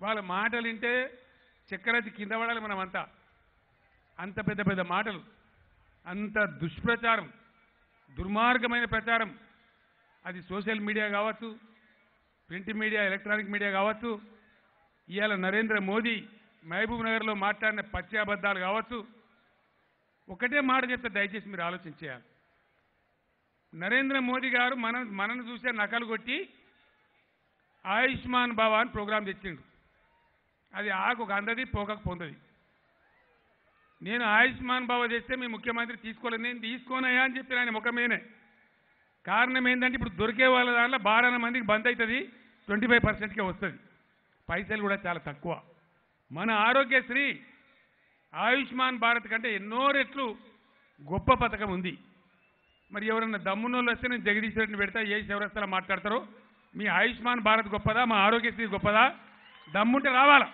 వాళ్ళ మాటలు వింటే చక్కెరచి కింద పడాలి మనమంతా. అంత పెద్ద పెద్ద మాటలు, అంత దుష్ప్రచారం, దుర్మార్గమైన ప్రచారం. అది సోషల్ మీడియా కావచ్చు, ప్రింట్ మీడియా, ఎలక్ట్రానిక్ మీడియా కావచ్చు, ఇవాళ నరేంద్ర మోదీ మహబూబ్ నగర్లో మాట్లాడిన పచ్చి అబద్ధాలు కావచ్చు. ఒకటే మాట చెప్తే దయచేసి మీరు ఆలోచించేయాలి. నరేంద్ర మోదీ గారు మనను చూసే నకలు కొట్టి ఆయుష్మాన్ భవ అని ప్రోగ్రాం తెచ్చిండు. అది ఆకు అందది పోకకు పొందది. నేను ఆయుష్మాన్ భవ చేస్తే మీ ముఖ్యమంత్రి తీసుకోలేదు. నేను తీసుకోనయా అని చెప్పి ఆయన ముఖమేనే. కారణం ఏంటంటే ఇప్పుడు దొరికే వాళ్ళ దాంట్లో 12 మందికి బంద్ అవుతుంది, 25%కే వస్తుంది. పైసలు కూడా చాలా తక్కువ. మన ఆరోగ్యశ్రీ ఆయుష్మాన్ భారత్ కంటే ఎన్నో రెట్లు గొప్ప పథకం ఉంది. మరి ఎవరన్నా దమ్మునోళ్ళు వస్తే నేను జగదీష్ రెడ్డిని పెడతా, ఏ శివరస్తలా మాట్లాడతారో. మీ ఆయుష్మాన్ భారత్ గొప్పదా, మా ఆరోగ్యశ్రీ గొప్పదా? దమ్ముంటే రావాలా.